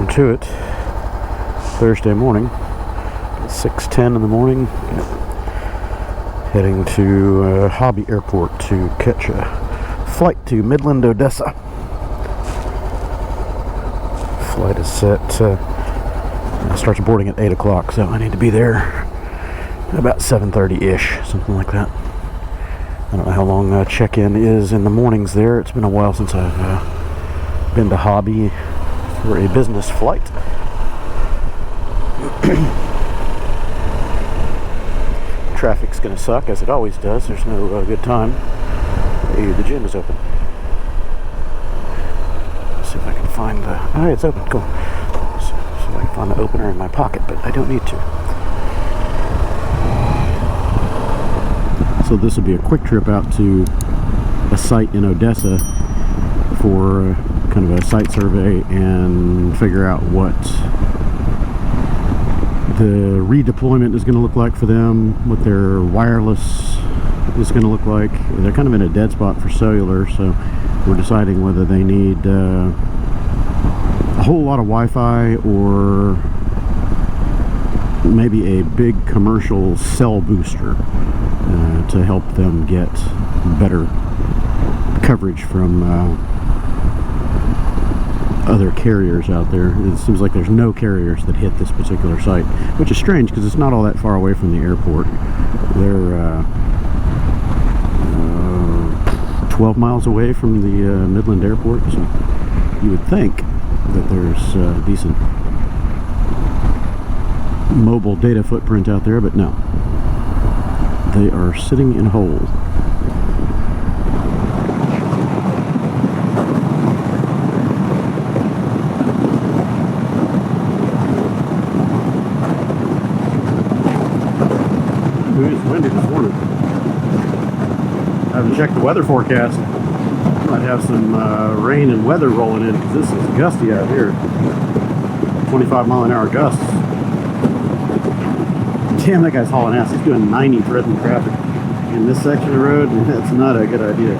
down to it. Thursday morning, 6:10 in the morning. Heading to Hobby Airport to catch a flight to Midland, Odessa. Flight is set. Starts boarding at 8 o'clock, so I need to be there about 7:30-ish, something like that. I don't know how long check-in is in the mornings there. It's been a while since I've been to Hobby for a business flight. Traffic's gonna suck, as it always does. There's no good time. Hey, the gym is open. Let's see if I can find the... Oh, it's open. Cool. See if I can find the opener in my pocket, but I don't need to. So this will be a quick trip out to a site in Odessa for kind of a site survey and figure out what the redeployment is going to look like for them, what their wireless is going to look like. They're kind of in a dead spot for cellular, so we're deciding whether they need a whole lot of Wi-Fi or maybe a big commercial cell booster to help them get better coverage from other carriers out there. It seems like there's no carriers that hit this particular site, which is strange because it's not all that far away from the airport. They're 12 miles away from the Midland Airport, so you would think that there's a decent mobile data footprint out there, but no. They are sitting in a hole. It's windy this morning. I haven't checked the weather forecast. Might have some rain and weather rolling in because this is gusty out here. 25-mile-an-hour gusts. Damn, that guy's hauling ass. He's doing 90 threatened traffic in this section of the road, and that's not a good idea.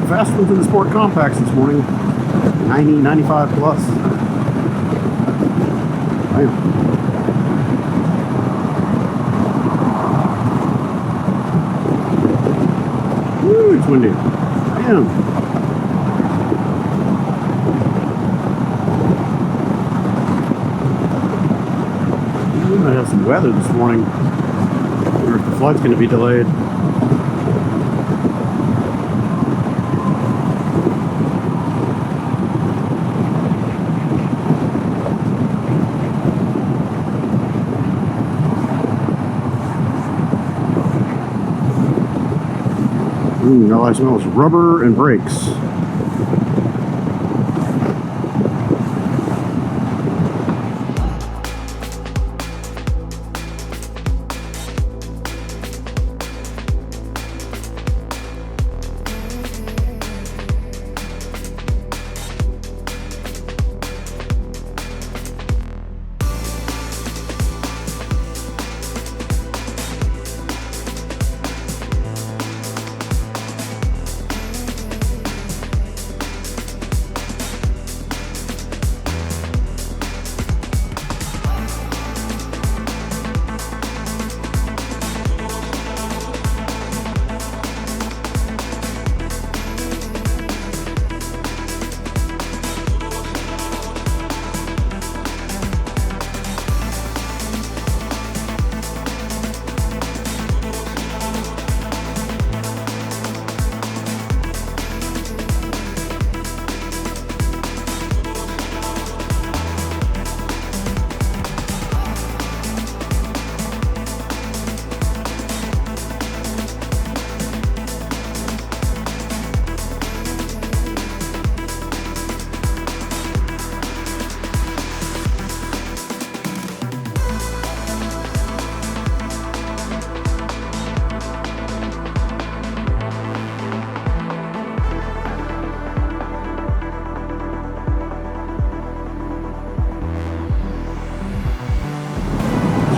Fast ones in the Sport Compacts this morning. 90, 95 plus. Damn. Woo, it's windy. Damn. We might have some weather this morning. I wonder if the flight's going to be delayed. All I smell is rubber and brakes.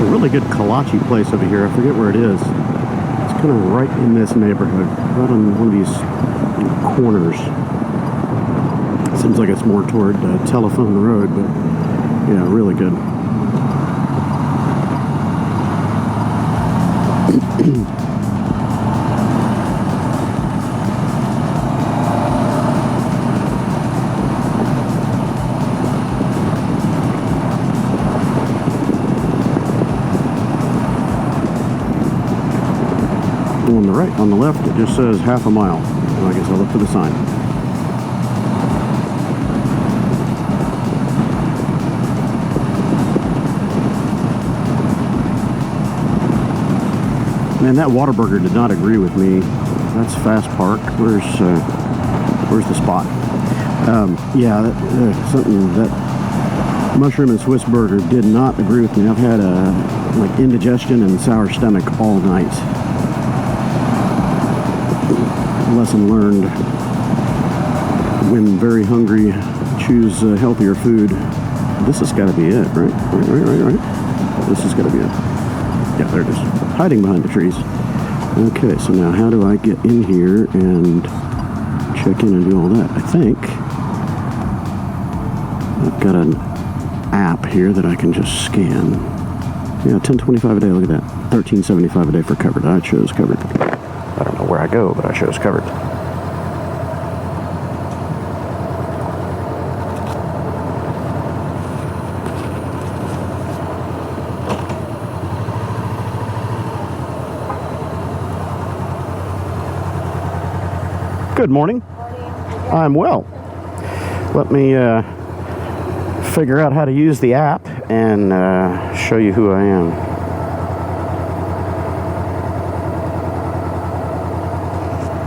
a really good kolache place over here. I forget where it is. It's kind of right in this neighborhood, right on one of these corners. Seems like it's more toward Telephone Road, but yeah, really good. On the right, on the left, it just says half a mile. Well, I guess I'll look for the sign. Man, that Whataburger did not agree with me. That's Fast Park. Where's the spot? Yeah, something that mushroom and Swiss burger did not agree with me. I've had like indigestion and sour stomach all night. Lesson learned: when very hungry, choose healthier food. This has got to be it, right? Right. This has got to be it. Yeah, there it is. Hiding behind the trees. Okay, so now how do I get in here and check in and do all that? I think I've got an app here that I can just scan. Yeah, $10.25 a day. Look at that. $13.75 a day for covered. I chose covered. I don't know where I go, but I chose covered. Good morning. I'm well. Let me figure out how to use the app and show you who I am.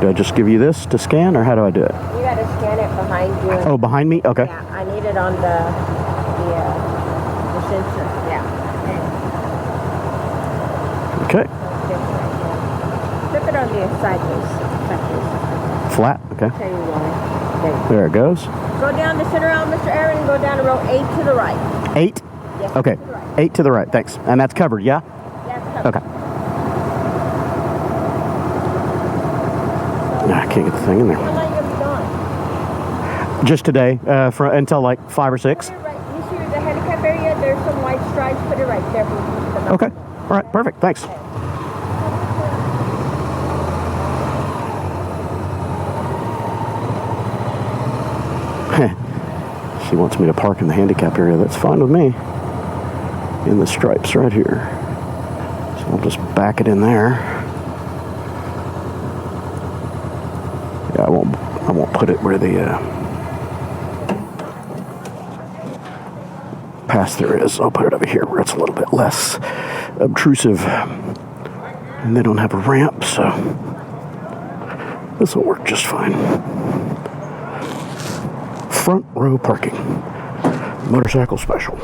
Do I just give you this to scan, or how do I do it? You got to scan it behind you. Oh, behind me? Okay. Yeah, I need it on the sensor. Yeah. Okay. Flip it on the sideways. Flat? Okay. There you go. There it goes. Go down the center aisle, Mr. Aaron, and go down to row 8 to the right. 8? Yes. Okay. To the right. 8 to the right. Thanks. And that's covered, yeah? Yes, covered. Okay. I can't get the thing in there. How long have you gone? Just today, until like 5 or 6. Put it right. You see the handicap area? There's some white stripes. Put it right there. Okay. All right. Perfect. Thanks. She wants me to park in the handicap area. That's fine with me. In the stripes right here. So I'll just back it in there. Yeah, I won't put it where the pass through is. I'll put it over here where it's a little bit less obtrusive. And they don't have a ramp, so this will work just fine. Front row parking. Motorcycle special.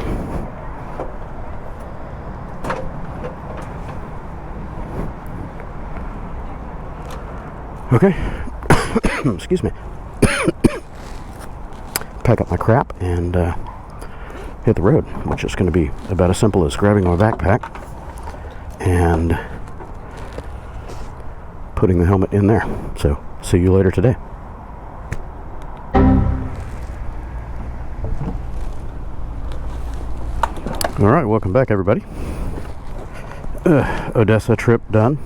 Okay. Excuse me. Pack up my crap and hit the road, which is going to be about as simple as grabbing my backpack and putting the helmet in there. So, see you later today. All right, welcome back, everybody. Odessa trip done.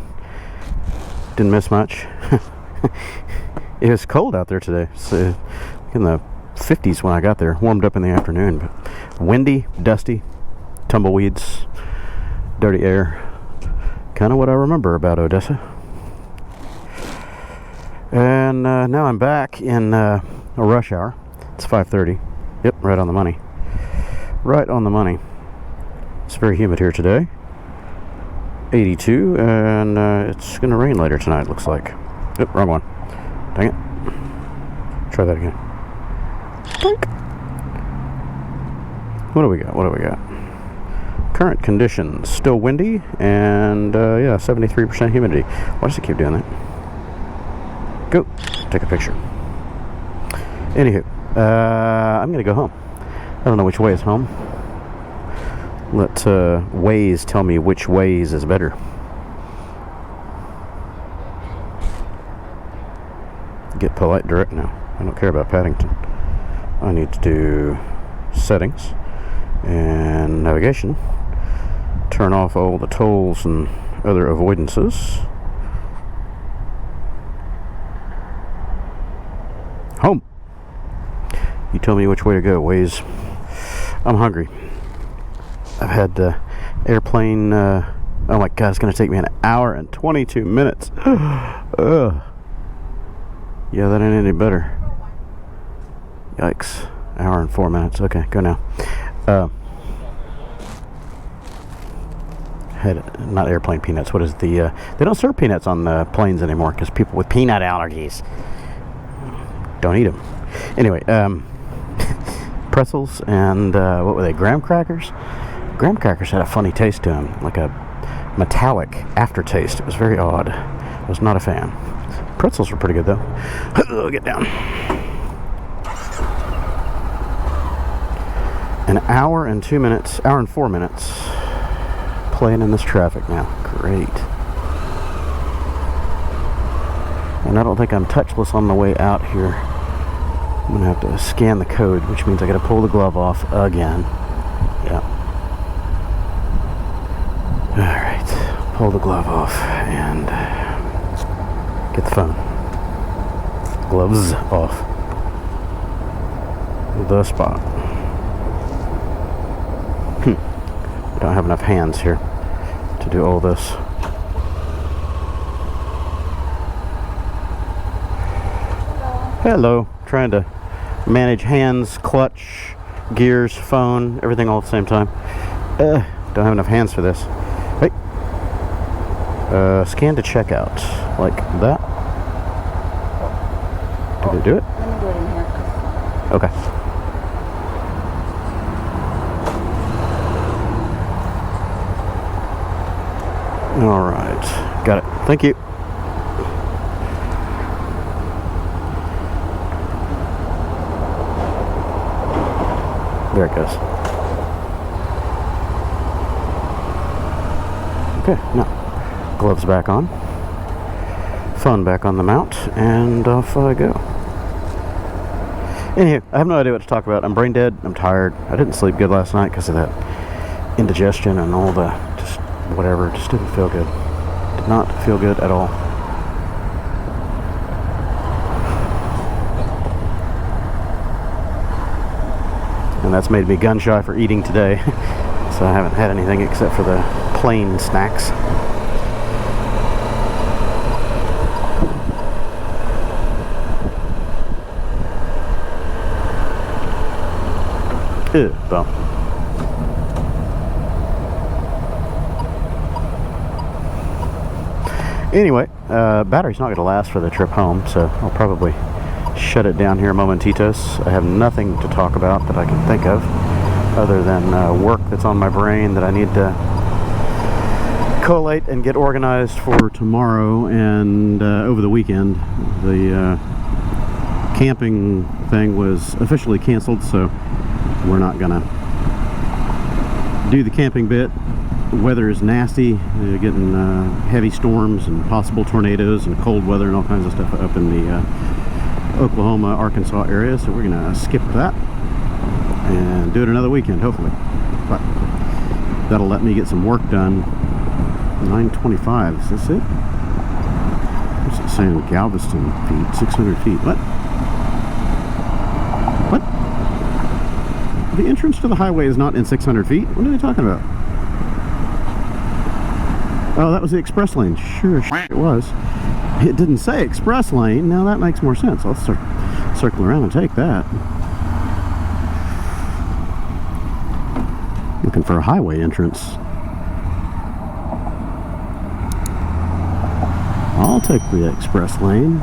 Didn't miss much. It was cold out there today. It's in the 50s when I got there. Warmed up in the afternoon, but windy, dusty, tumbleweeds, dirty air. Kind of what I remember about Odessa. And now I'm back in a rush hour. It's 5:30. Yep, right on the money. Right on the money. It's very humid here today. 82, and it's going to rain later tonight, looks like. Oop, wrong one. Dang it. Try that again. Blink. What do we got? Current conditions, still windy, and yeah, 73% humidity. Why does it keep doing that? Go. Take a picture. Anywho, I'm going to go home. I don't know which way is home. Let Waze tell me which Waze is better. Get polite direct now. I don't care about Paddington. I need to do settings and navigation. Turn off all the tolls and other avoidances. Home. You tell me which way to go, Waze. I'm hungry. I've had airplane. Oh my God, it's going to take me an hour and 22 minutes. Ugh. Yeah, that ain't any better. Yikes. Hour and 4 minutes. Okay, go now. Had not airplane peanuts. What is the? They don't serve peanuts on the planes anymore because people with peanut allergies don't eat them. Anyway, pretzels and what were they? Graham crackers. Graham crackers had a funny taste to them, like a metallic aftertaste. It was very odd. I was not a fan. Pretzels were pretty good though. Get down. An hour and 2 minutes, hour and 4 minutes playing in this traffic now. Great. And I don't think I'm touchless on the way out here. I'm gonna have to scan the code, which means I gotta pull the glove off again. Yeah. Alright, pull the glove off and get the phone. Gloves off. The spot. I don't have enough hands here to do all this. Hello. Trying to manage hands, clutch, gears, phone, everything all at the same time. Don't have enough hands for this. Hey. Scan to checkout. Like that. Did it do it? Let me do it in here. Okay. All right. Got it. Thank you. There it goes. Okay, now gloves back on, phone back on the mount, and off I go. Anywho, I have no idea what to talk about. I'm brain dead. I'm tired. I didn't sleep good last night because of that indigestion and all the just whatever. Just didn't feel good. Did not feel good at all. And that's made me gun shy for eating today. So I haven't had anything except for the plain snacks. Ew, bum. Anyway, battery's not going to last for the trip home, so I'll probably shut it down here momentitos. I have nothing to talk about that I can think of other than work that's on my brain that I need to collate and get organized for tomorrow and over the weekend. The camping thing was officially canceled, so we're not gonna do the camping bit. The weather is nasty, getting heavy storms and possible tornadoes and cold weather and all kinds of stuff up in the Oklahoma, Arkansas area, so we're gonna skip that and do it another weekend, hopefully. But that'll let me get some work done. 925, is this it? What's it saying? Galveston feet, 600 feet. What? What? The entrance to the highway is not in 600 feet? What are they talking about? Oh, that was the express lane. Sure it was. It didn't say express lane. Now that makes more sense. I'll circle around and take that. Looking for a highway entrance. I'll take the express lane.